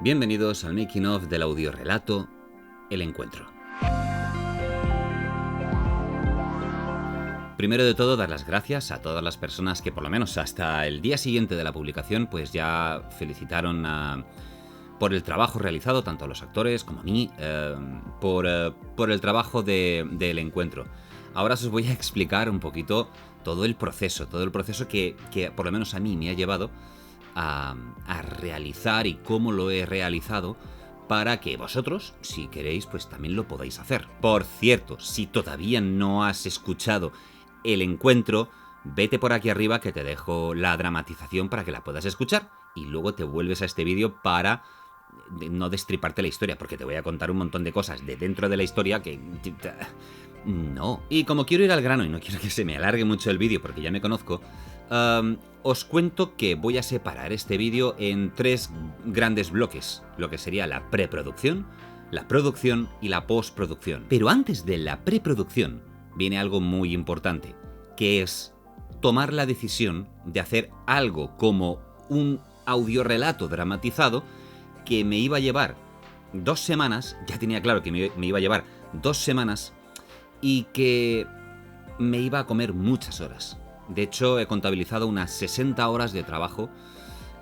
Bienvenidos al making of del audiorelato El Encuentro. Primero de todo, dar las gracias a todas las personas que por lo menos hasta el día siguiente de la publicación pues ya felicitaron por el trabajo realizado, tanto a los actores como a mí, por el trabajo del encuentro. Ahora os voy a explicar un poquito todo el proceso que por lo menos a mí me ha llevado a realizar y cómo lo he realizado para que vosotros, si queréis, pues también lo podáis hacer. Por cierto, si todavía no has escuchado El Encuentro, vete por aquí arriba que te dejo la dramatización para que la puedas escuchar y luego te vuelves a este vídeo para no destriparte la historia, porque te voy a contar un montón de cosas de dentro de la historia que... no. Y como quiero ir al grano y no quiero que se me alargue mucho el vídeo porque ya me conozco, os cuento que voy a separar este vídeo en 3 grandes bloques, lo que sería la preproducción, la producción y la postproducción. Pero antes de la preproducción viene algo muy importante, que es tomar la decisión de hacer algo como un audiorelato dramatizado que me iba a llevar 2 semanas, ya tenía claro que me iba a llevar 2 semanas y que me iba a comer muchas horas. De hecho, he contabilizado unas 60 horas de trabajo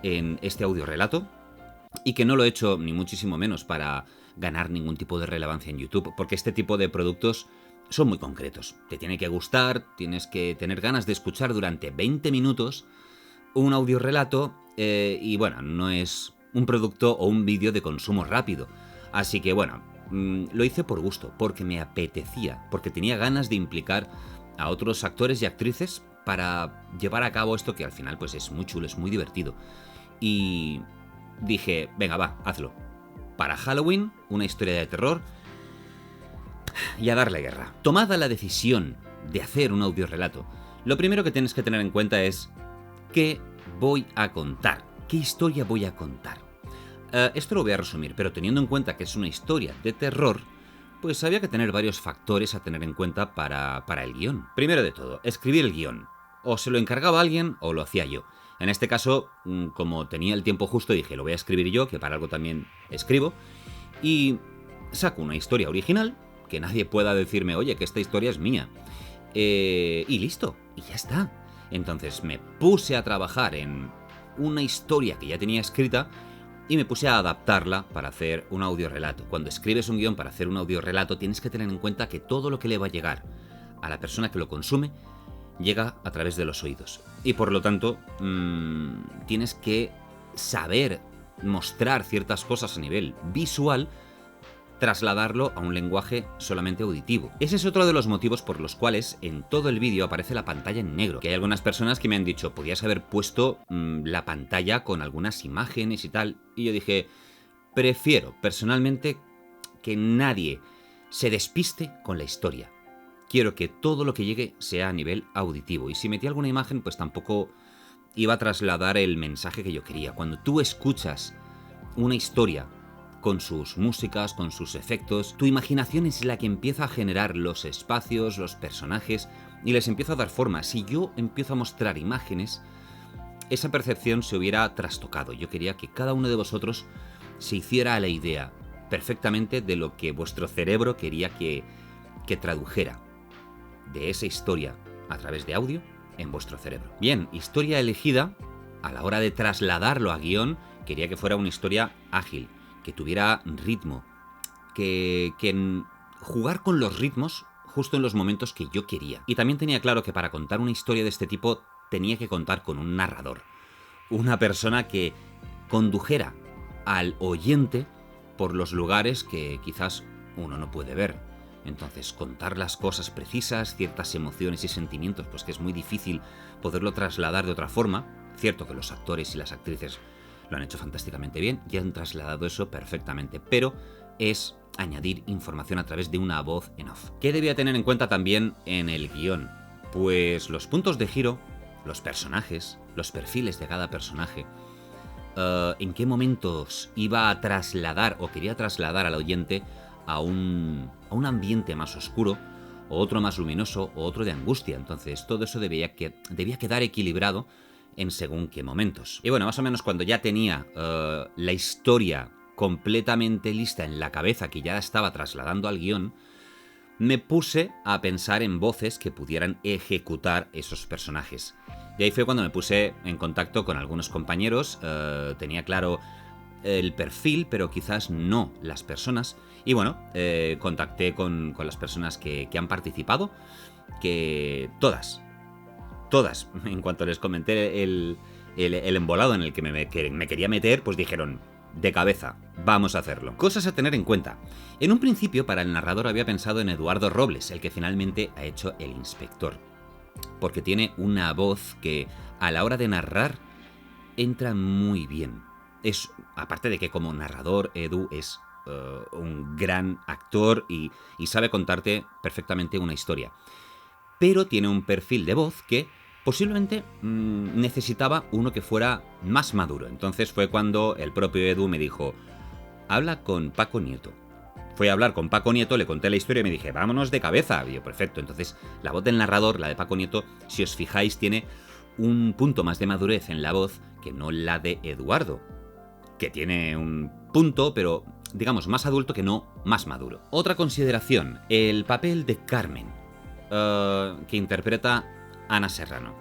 en este audiorelato y que no lo he hecho ni muchísimo menos para ganar ningún tipo de relevancia en YouTube, porque este tipo de productos son muy concretos. Te tiene que gustar, tienes que tener ganas de escuchar durante 20 minutos un audiorelato y bueno, no es un producto o un vídeo de consumo rápido. Así que bueno, lo hice por gusto, porque me apetecía, porque tenía ganas de implicar a otros actores y actrices para llevar a cabo esto que al final pues es muy chulo, es muy divertido. Y dije, venga va, hazlo. Para Halloween, una historia de terror y a darle guerra. Tomada la decisión de hacer un audiorelato, lo primero que tienes que tener en cuenta es qué voy a contar, qué historia voy a contar. Esto lo voy a resumir, pero teniendo en cuenta que es una historia de terror, pues había que tener varios factores a tener en cuenta para el guión. Primero de todo, escribir el guión. O se lo encargaba a alguien o lo hacía yo. En este caso, como tenía el tiempo justo, dije, lo voy a escribir yo, que para algo también escribo, y saco una historia original, que nadie pueda decirme, oye, que esta historia es mía. Y listo, y ya está. Entonces me puse a trabajar en una historia que ya tenía escrita y me puse a adaptarla para hacer un audiorelato. Cuando escribes un guión para hacer un audiorelato tienes que tener en cuenta que todo lo que le va a llegar a la persona que lo consume llega a través de los oídos. Y por lo tanto, tienes que saber mostrar ciertas cosas a nivel visual, trasladarlo a un lenguaje solamente auditivo. Ese es otro de los motivos por los cuales en todo el vídeo aparece la pantalla en negro. Que hay algunas personas que me han dicho, podías haber puesto la pantalla con algunas imágenes y tal. Y yo dije, prefiero personalmente que nadie se despiste con la historia. Quiero que todo lo que llegue sea a nivel auditivo. Y si metí alguna imagen, pues tampoco iba a trasladar el mensaje que yo quería. Cuando tú escuchas una historia con sus músicas, con sus efectos, tu imaginación es la que empieza a generar los espacios, los personajes, y les empieza a dar forma. Si yo empiezo a mostrar imágenes, esa percepción se hubiera trastocado. Yo quería que cada uno de vosotros se hiciera a la idea perfectamente de lo que vuestro cerebro quería que tradujera de esa historia a través de audio en vuestro cerebro. Bien, historia elegida, a la hora de trasladarlo a guión, quería que fuera una historia ágil, que tuviera ritmo, que jugar con los ritmos justo en los momentos que yo quería. Y también tenía claro que para contar una historia de este tipo tenía que contar con un narrador, una persona que condujera al oyente por los lugares que quizás uno no puede ver. Entonces, contar las cosas precisas, ciertas emociones y sentimientos, pues que es muy difícil poderlo trasladar de otra forma. Cierto que los actores y las actrices lo han hecho fantásticamente bien y han trasladado eso perfectamente, pero es añadir información a través de una voz en off. ¿Qué debía tener en cuenta también en el guión? Pues los puntos de giro, los personajes, los perfiles de cada personaje, en qué momentos iba a trasladar o quería trasladar al oyente a un ambiente más oscuro, o otro más luminoso, o otro de angustia. Entonces todo eso debía quedar equilibrado en según qué momentos. Y bueno, más o menos cuando ya tenía la historia completamente lista en la cabeza, que ya estaba trasladando al guión, me puse a pensar en voces que pudieran ejecutar esos personajes. Y ahí fue cuando me puse en contacto con algunos compañeros, tenía claro el perfil, pero quizás no las personas. Y bueno, contacté con las personas que han participado, que todas, en cuanto les comenté el embolado en el que me quería meter, pues dijeron, de cabeza, vamos a hacerlo. Cosas a tener en cuenta. En un principio, para el narrador había pensado en Eduardo Robles, el que finalmente ha hecho el inspector, porque tiene una voz que, a la hora de narrar, entra muy bien. Aparte de que como narrador, Edu es un gran actor y sabe contarte perfectamente una historia. Pero tiene un perfil de voz que posiblemente necesitaba uno que fuera más maduro. Entonces fue cuando el propio Edu me dijo, habla con Paco Nieto. Fui a hablar con Paco Nieto, le conté la historia y me dije, vámonos de cabeza. Y yo, perfecto. Entonces la voz del narrador, la de Paco Nieto, si os fijáis, tiene un punto más de madurez en la voz que no la de Eduardo, que tiene un punto, pero digamos más adulto que no más maduro. Otra consideración, el papel de Carmen, que interpreta Ana Serrano.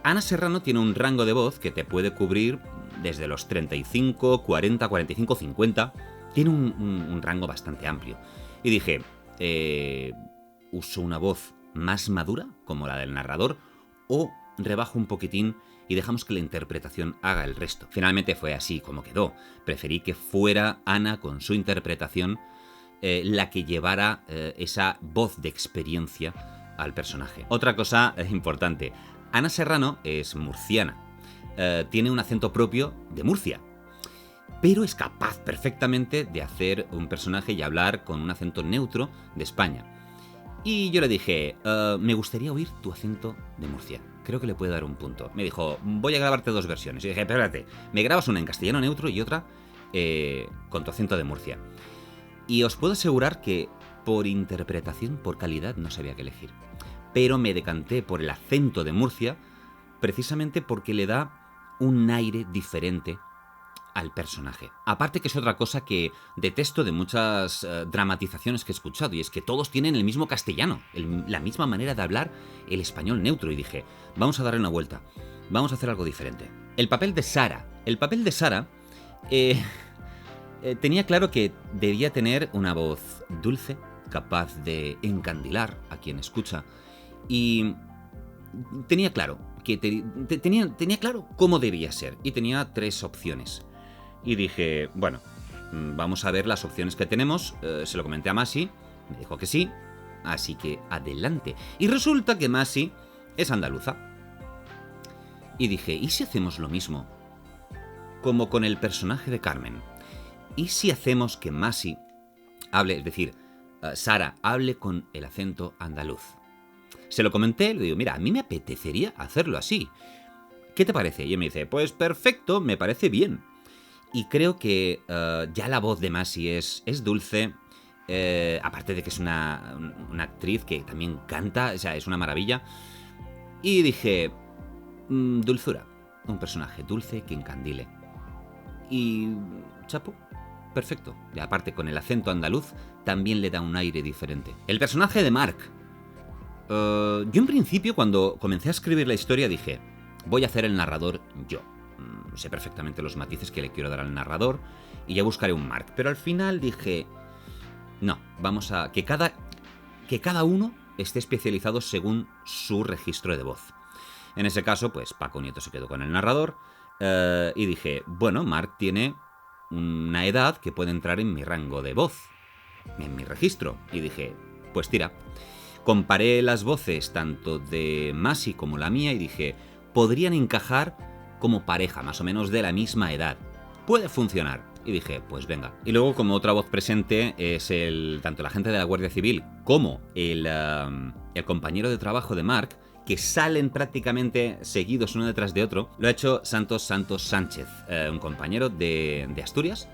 Ana Serrano tiene un rango de voz que te puede cubrir desde los 35, 40, 45, 50. Tiene un rango bastante amplio. Y dije, ¿uso una voz más madura, como la del narrador, o rebajo un poquitín y dejamos que la interpretación haga el resto? Finalmente fue así como quedó. Preferí que fuera Ana con su interpretación la que llevara esa voz de experiencia al personaje. Otra cosa importante, Ana Serrano es murciana, tiene un acento propio de Murcia, pero es capaz perfectamente de hacer un personaje y hablar con un acento neutro de España. Y yo le dije, me gustaría oír tu acento de Murcia, creo que le puede dar un punto. Me dijo, voy a grabarte 2 versiones. Y dije, espérate, me grabas una en castellano neutro y otra con tu acento de Murcia. Y os puedo asegurar que por interpretación, por calidad, no sabía qué elegir. Pero me decanté por el acento de Murcia precisamente porque le da un aire diferente al personaje. Aparte que es otra cosa que detesto de muchas dramatizaciones que he escuchado, y es que todos tienen el mismo castellano, la misma manera de hablar el español neutro, y dije, vamos a darle una vuelta, vamos a hacer algo diferente. El papel de Sara. El papel de Sara tenía claro que debía tener una voz dulce, capaz de encandilar a quien escucha, y tenía claro que tenía claro cómo debía ser, y tenía 3 opciones. Y dije, bueno, vamos a ver las opciones que tenemos. Se lo comenté a Masi, me dijo que sí, así que adelante. Y resulta que Masi es andaluza. Y dije, ¿y si hacemos lo mismo como con el personaje de Carmen? ¿Y si hacemos que Masi hable, es decir, Sara hable con el acento andaluz? Se lo comenté, le digo, mira, a mí me apetecería hacerlo así. ¿Qué te parece? Y él me dice, pues perfecto, me parece bien. Y creo que ya la voz de Masi es dulce, aparte de que es una actriz que también canta, o sea, es una maravilla. Y dije, dulzura, un personaje dulce que encandile. Y chapo, perfecto. Y aparte con el acento andaluz también le da un aire diferente. El personaje de Mark. Yo en principio cuando comencé a escribir la historia dije, voy a hacer el narrador yo. Sé perfectamente los matices que le quiero dar al narrador y ya buscaré un Mark. Pero al final dije, no, vamos a que cada uno esté especializado según su registro de voz. En ese caso, pues Paco Nieto se quedó con el narrador y dije, bueno, Mark tiene una edad que puede entrar en mi rango de voz, en mi registro. Y dije, pues tira. Comparé las voces tanto de Masi como la mía y dije, podrían encajar como pareja, más o menos de la misma edad. Puede funcionar. Y dije, pues venga. Y luego, como otra voz presente, es tanto el agente de la Guardia Civil como el compañero de trabajo de Mark, que salen prácticamente seguidos uno detrás de otro. Lo ha hecho Santos Sánchez, un compañero de Asturias.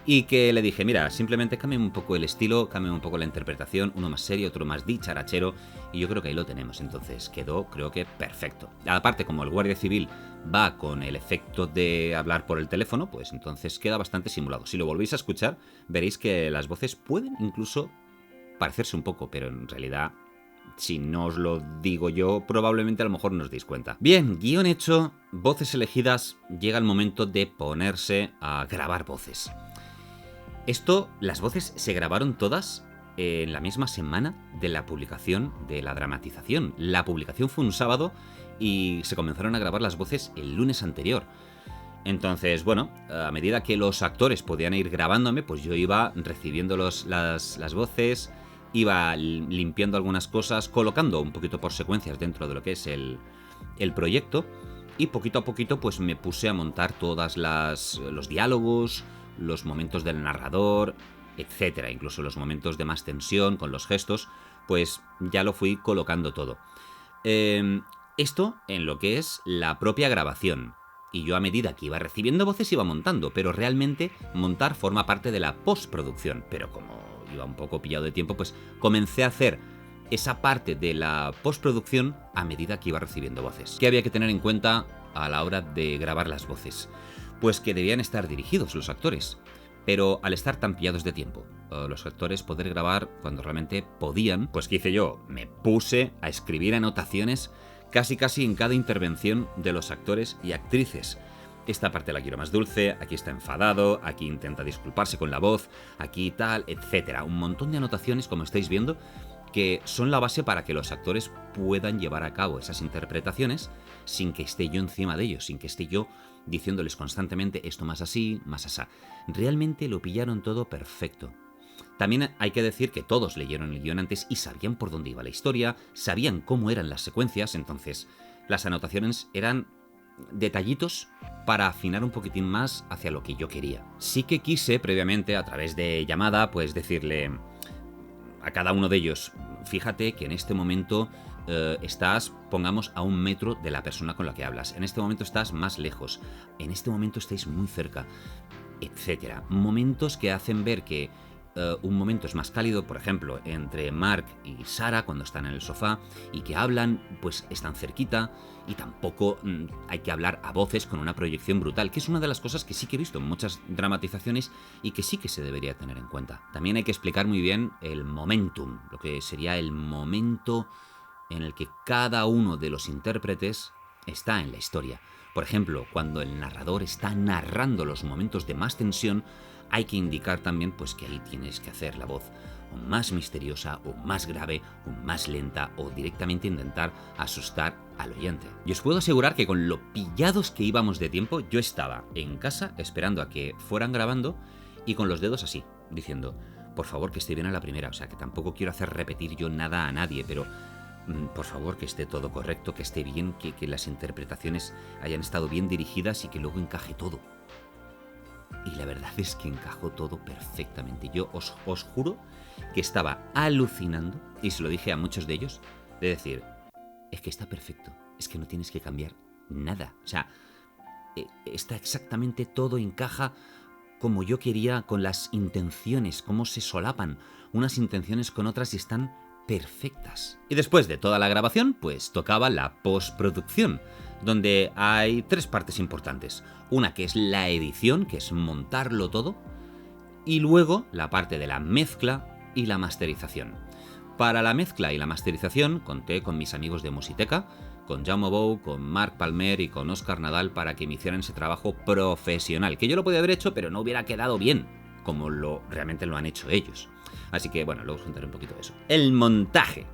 Y que le dije, mira, simplemente cambia un poco el estilo, cambia un poco la interpretación, uno más serio, otro más dicharachero, y yo creo que ahí lo tenemos. Entonces quedó, creo que perfecto. Aparte, como el guardia civil va con el efecto de hablar por el teléfono, pues entonces queda bastante simulado. Si lo volvéis a escuchar, veréis que las voces pueden incluso parecerse un poco, pero en realidad, si no os lo digo yo, probablemente a lo mejor no os deis cuenta. Bien, guión hecho, voces elegidas, llega el momento de ponerse a grabar voces. Las voces se grabaron todas en la misma semana de la publicación de la dramatización. La publicación fue un sábado y se comenzaron a grabar las voces el lunes anterior. Entonces, bueno, a medida que los actores podían ir grabándome, pues yo iba recibiendo las voces, iba limpiando algunas cosas, colocando un poquito por secuencias dentro de lo que es el proyecto, y poquito a poquito pues me puse a montar todos los diálogos, los momentos del narrador, etcétera, incluso los momentos de más tensión con los gestos, pues ya lo fui colocando todo. Esto en lo que es la propia grabación. Y yo a medida que iba recibiendo voces iba montando, pero realmente montar forma parte de la postproducción. Pero como iba un poco pillado de tiempo, pues comencé a hacer esa parte de la postproducción a medida que iba recibiendo voces. ¿Qué había que tener en cuenta a la hora de grabar las voces? Pues que debían estar dirigidos los actores, pero al estar tan pillados de tiempo, los actores poder grabar cuando realmente podían, pues ¿qué hice yo? Me puse a escribir anotaciones casi en cada intervención de los actores y actrices. Esta parte la quiero más dulce, aquí está enfadado, aquí intenta disculparse con la voz, aquí tal, etcétera. Un montón de anotaciones, como estáis viendo, que son la base para que los actores puedan llevar a cabo esas interpretaciones sin que esté yo encima de ellos, sin que esté yo diciéndoles constantemente esto más así, más asá. Realmente lo pillaron todo perfecto. También hay que decir que todos leyeron el guión antes y sabían por dónde iba la historia, sabían cómo eran las secuencias, entonces las anotaciones eran detallitos para afinar un poquitín más hacia lo que yo quería. Sí que quise previamente, a través de llamada, pues decirle a cada uno de ellos, fíjate que en este momento estás, pongamos, a 1 metro de la persona con la que hablas. En este momento estás más lejos. En este momento estáis muy cerca, etcétera. Momentos que hacen ver que un momento es más cálido, por ejemplo, entre Mark y Sarah cuando están en el sofá y que hablan, pues están cerquita, y tampoco hay que hablar a voces con una proyección brutal, que es una de las cosas que sí que he visto en muchas dramatizaciones y que sí que se debería tener en cuenta. También hay que explicar muy bien el momentum, lo que sería el momento en el que cada uno de los intérpretes está en la historia. Por ejemplo, cuando el narrador está narrando los momentos de más tensión, hay que indicar también pues que ahí tienes que hacer la voz o más misteriosa, o más grave, o más lenta, o directamente intentar asustar al oyente. Y os puedo asegurar que con lo pillados que íbamos de tiempo, yo estaba en casa esperando a que fueran grabando y con los dedos así, diciendo, por favor que esté bien a la primera, o sea que tampoco quiero hacer repetir yo nada a nadie, pero por favor que esté todo correcto, que esté bien, que las interpretaciones hayan estado bien dirigidas y que luego encaje todo. Y la verdad es que encajó todo perfectamente. Yo os juro que estaba alucinando, y se lo dije a muchos de ellos, de decir, es que está perfecto, es que no tienes que cambiar nada. O sea, está exactamente todo, encaja como yo quería, con las intenciones, cómo se solapan unas intenciones con otras y están perfectas. Y después de toda la grabación, pues tocaba la postproducción, donde hay 3 partes importantes. Una que es la edición, que es montarlo todo, y luego la parte de la mezcla y la masterización. Para la mezcla y la masterización conté con mis amigos de Musiteca, con Jaume Bou, con Marc Palmer y con Óscar Nadal para que me hicieran ese trabajo profesional, que yo lo podía haber hecho, pero no hubiera quedado bien, como realmente lo han hecho ellos. Así que bueno, luego os contaré un poquito de eso. El montaje,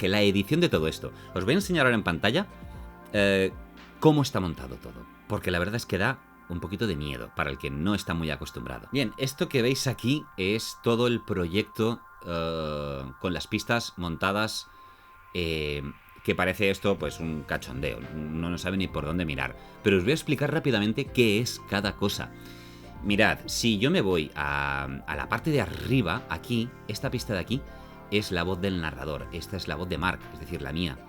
la edición de todo esto. Os voy a enseñar ahora en pantalla cómo está montado todo, porque la verdad es que da un poquito de miedo para el que no está muy acostumbrado. Bien, esto que veis aquí es todo el proyecto con las pistas montadas, que parece esto pues un cachondeo, uno no sabe ni por dónde mirar, pero os voy a explicar rápidamente qué es cada cosa. Mirad, si yo me voy a la parte de arriba, aquí, esta pista de aquí es la voz del narrador, esta es la voz de Mark, es decir, la mía.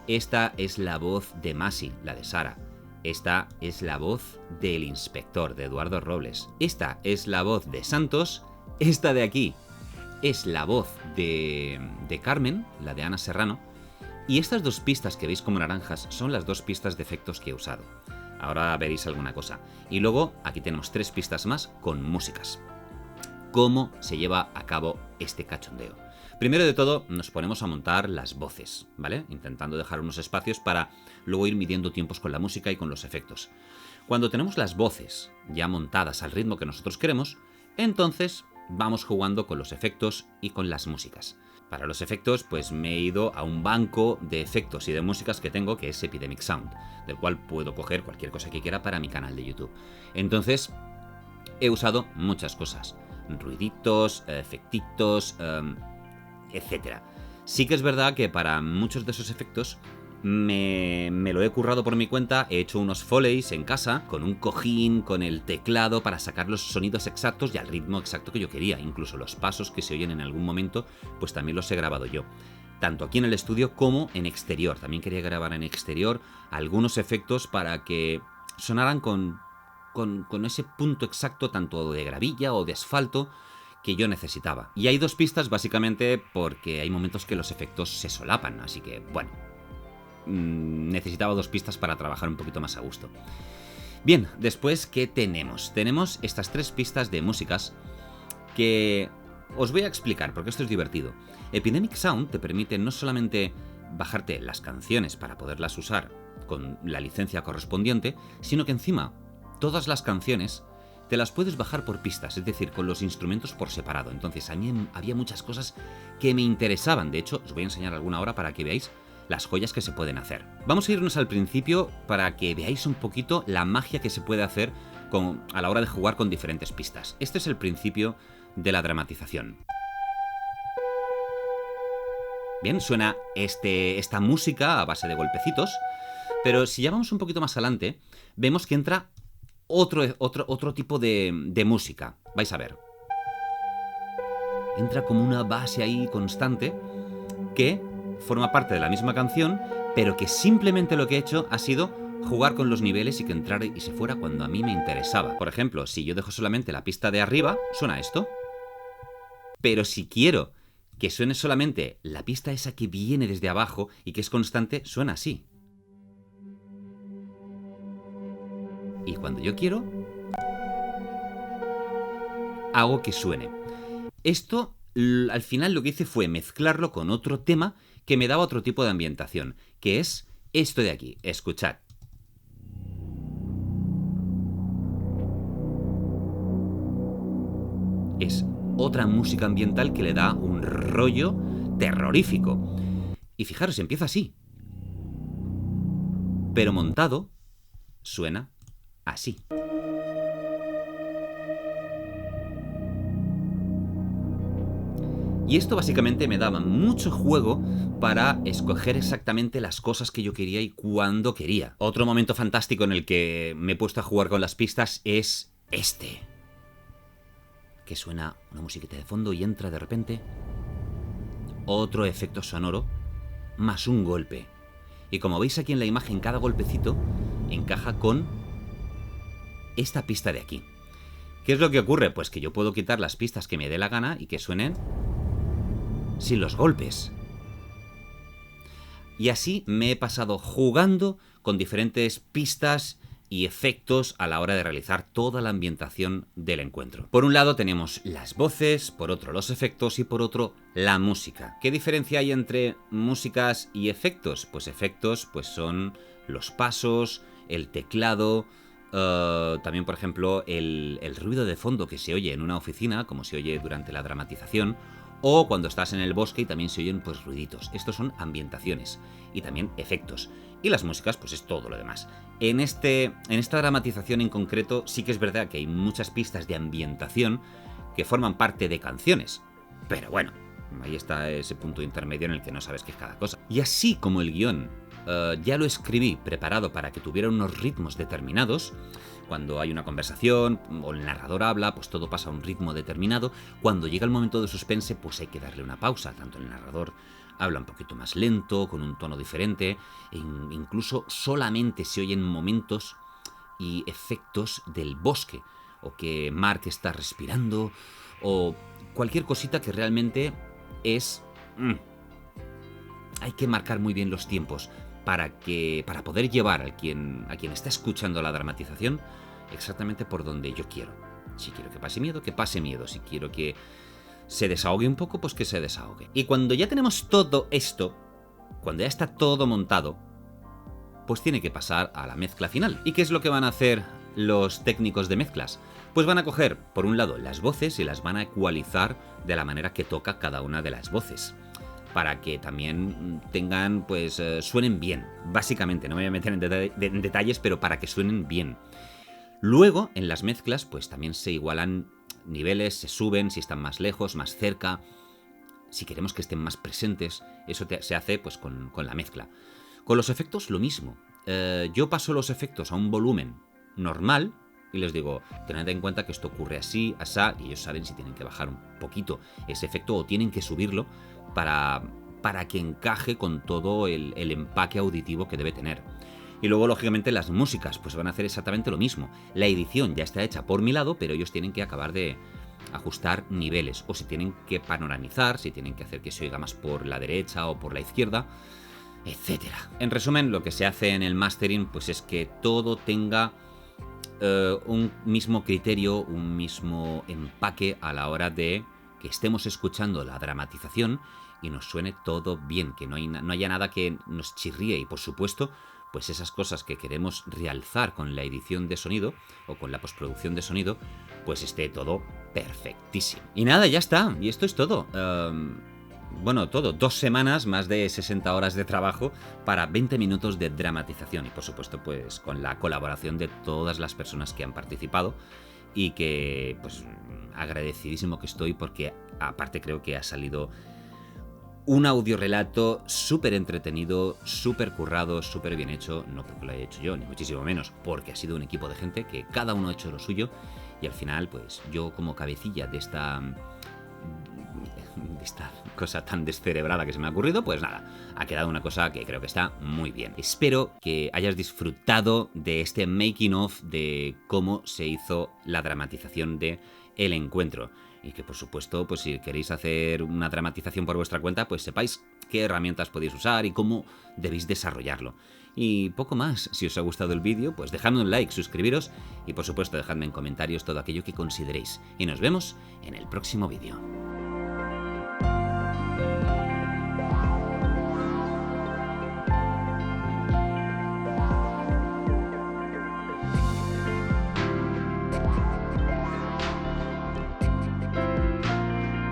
Esta es la voz de Masi, la de Sarah. Esta es la voz del inspector, de Eduardo Robles. Esta es la voz de Santos. Esta de aquí es la voz de Carmen, la de Ana Serrano. Y estas dos pistas que veis como naranjas son las dos pistas de efectos que he usado. Ahora veréis alguna cosa. Y luego aquí tenemos 3 pistas más con músicas. ¿Cómo se lleva a cabo este cachondeo? Primero de todo nos ponemos a montar las voces, ¿vale? Intentando dejar unos espacios para luego ir midiendo tiempos con la música y con los efectos. Cuando tenemos las voces ya montadas al ritmo que nosotros queremos, entonces vamos jugando con los efectos y con las músicas. Para los efectos, pues me he ido a un banco de efectos y de músicas que tengo, que es Epidemic Sound, del cual puedo coger cualquier cosa que quiera para mi canal de YouTube. Entonces, he usado muchas cosas. Ruiditos, efectitos, etcétera. Sí que es verdad que para muchos de esos efectos me lo he currado por mi cuenta, he hecho unos foleys en casa con un cojín, con el teclado para sacar los sonidos exactos y al ritmo exacto que yo quería. Incluso los pasos que se oyen en algún momento, pues también los he grabado yo. Tanto aquí en el estudio como en exterior. También quería grabar en exterior algunos efectos para que sonaran con ese punto exacto tanto de gravilla o de asfalto que yo necesitaba. Y hay 2 pistas básicamente porque hay momentos que los efectos se solapan, así que bueno, necesitaba 2 pistas para trabajar un poquito más a gusto. Bien, después, ¿qué tenemos? Tenemos estas 3 pistas de músicas que os voy a explicar porque esto es divertido. Epidemic Sound te permite no solamente bajarte las canciones para poderlas usar con la licencia correspondiente, sino que encima todas las canciones te las puedes bajar por pistas, es decir, con los instrumentos por separado. Entonces a mí había muchas cosas que me interesaban. De hecho, os voy a enseñar alguna ahora para que veáis las joyas que se pueden hacer. Vamos a irnos al principio para que veáis un poquito la magia que se puede hacer a la hora de jugar con diferentes pistas. Este es el principio de la dramatización. Bien, suena esta música a base de golpecitos, pero si ya vamos un poquito más adelante, vemos que entra otro tipo de música. Vais a ver. Entra como una base ahí constante que forma parte de la misma canción, pero que simplemente lo que he hecho ha sido jugar con los niveles y que entrara y se fuera cuando a mí me interesaba. Por ejemplo, si yo dejo solamente la pista de arriba, suena esto. Pero si quiero que suene solamente la pista esa que viene desde abajo y que es constante, suena así. Y cuando yo quiero, hago que suene. Esto, al final lo que hice fue mezclarlo con otro tema que me daba otro tipo de ambientación, que es esto de aquí. Escuchad. Es otra música ambiental que le da un rollo terrorífico. Y fijaros, empieza así. Pero montado, suena así. Y esto básicamente me daba mucho juego para escoger exactamente las cosas que yo quería y cuando quería. Otro momento fantástico en el que me he puesto a jugar con las pistas es este. Que suena una musiquita de fondo y entra de repente otro efecto sonoro más un golpe. Y como veis aquí en la imagen, cada golpecito encaja con esta pista de aquí. ¿Qué es lo que ocurre? Pues que yo puedo quitar las pistas que me dé la gana y que suenen sin los golpes. Y así me he pasado jugando con diferentes pistas y efectos a la hora de realizar toda la ambientación del encuentro. Por un lado tenemos las voces, por otro los efectos y por otro la música. ¿Qué diferencia hay entre músicas y efectos? Pues efectos pues son los pasos, el teclado, también por ejemplo el ruido de fondo que se oye en una oficina, como se oye durante la dramatización, o cuando estás en el bosque y también se oyen pues ruiditos. Estos son ambientaciones y también efectos. Y las músicas pues es todo lo demás. En esta dramatización en concreto sí que es verdad que hay muchas pistas de ambientación que forman parte de canciones. Pero bueno, ahí está ese punto intermedio en el que no sabes qué es cada cosa. Y así como el guión ya lo escribí preparado para que tuviera unos ritmos determinados, Cuando hay una conversación o el narrador habla, pues todo pasa a un ritmo determinado. Cuando llega el momento de suspense, pues hay que darle una pausa. Tanto el narrador habla un poquito más lento, con un tono diferente, e incluso solamente se oyen momentos y efectos del bosque, o que Mark está respirando, o cualquier cosita que realmente es... Hay que marcar muy bien los tiempos para poder llevar a quien está escuchando la dramatización exactamente por donde yo quiero. Si quiero que pase miedo. Si quiero que se desahogue un poco, pues que se desahogue. Y cuando ya tenemos todo esto, cuando ya está todo montado, pues tiene que pasar a la mezcla final. ¿Y qué es lo que van a hacer los técnicos de mezclas? Pues van a coger, por un lado, las voces y las van a ecualizar de la manera que toca cada una de las voces, para que también tengan, pues, suenen bien. Básicamente, no me voy a meter en detalles, pero para que suenen bien. Luego, en las mezclas, pues también se igualan niveles, se suben, si están más lejos, más cerca, si queremos que estén más presentes. Eso se hace, pues, con la mezcla. Con los efectos, lo mismo. Yo paso los efectos a un volumen normal y les digo, tened en cuenta que esto ocurre así, asá, y ellos saben si tienen que bajar un poquito ese efecto o tienen que subirlo para que encaje con todo el empaque auditivo que debe tener. Y luego, lógicamente, las músicas pues van a hacer exactamente lo mismo. La edición ya está hecha por mi lado, pero ellos tienen que acabar de ajustar niveles, o si tienen que panoramizar, si tienen que hacer que se oiga más por la derecha o por la izquierda, etcétera. En resumen, lo que se hace en el mastering pues es que todo tenga un mismo criterio, un mismo empaque a la hora de que estemos escuchando la dramatización y nos suene todo bien, que no haya nada que nos chirríe. Y por supuesto, pues esas cosas que queremos realzar con la edición de sonido o con la postproducción de sonido, pues esté todo perfectísimo. Y nada, ya está. Y esto es todo. Bueno, todo. 2 semanas, más de 60 horas de trabajo para 20 minutos de dramatización. Y por supuesto, pues con la colaboración de todas las personas que han participado. Y que, pues, agradecidísimo que estoy, porque aparte creo que ha salido un audiorelato súper entretenido, súper currado, súper bien hecho. No porque lo haya hecho yo, ni muchísimo menos, porque ha sido un equipo de gente que cada uno ha hecho lo suyo. Y al final, pues yo como cabecilla de esta cosa tan descerebrada que se me ha ocurrido, pues nada, ha quedado una cosa que creo que está muy bien. Espero que hayas disfrutado de este making of de cómo se hizo la dramatización de El Encuentro. Y que por supuesto, pues si queréis hacer una dramatización por vuestra cuenta, pues sepáis qué herramientas podéis usar y cómo debéis desarrollarlo. Y poco más. Si os ha gustado el vídeo, pues dejadme un like, suscribiros y por supuesto dejadme en comentarios todo aquello que consideréis. Y nos vemos en el próximo vídeo.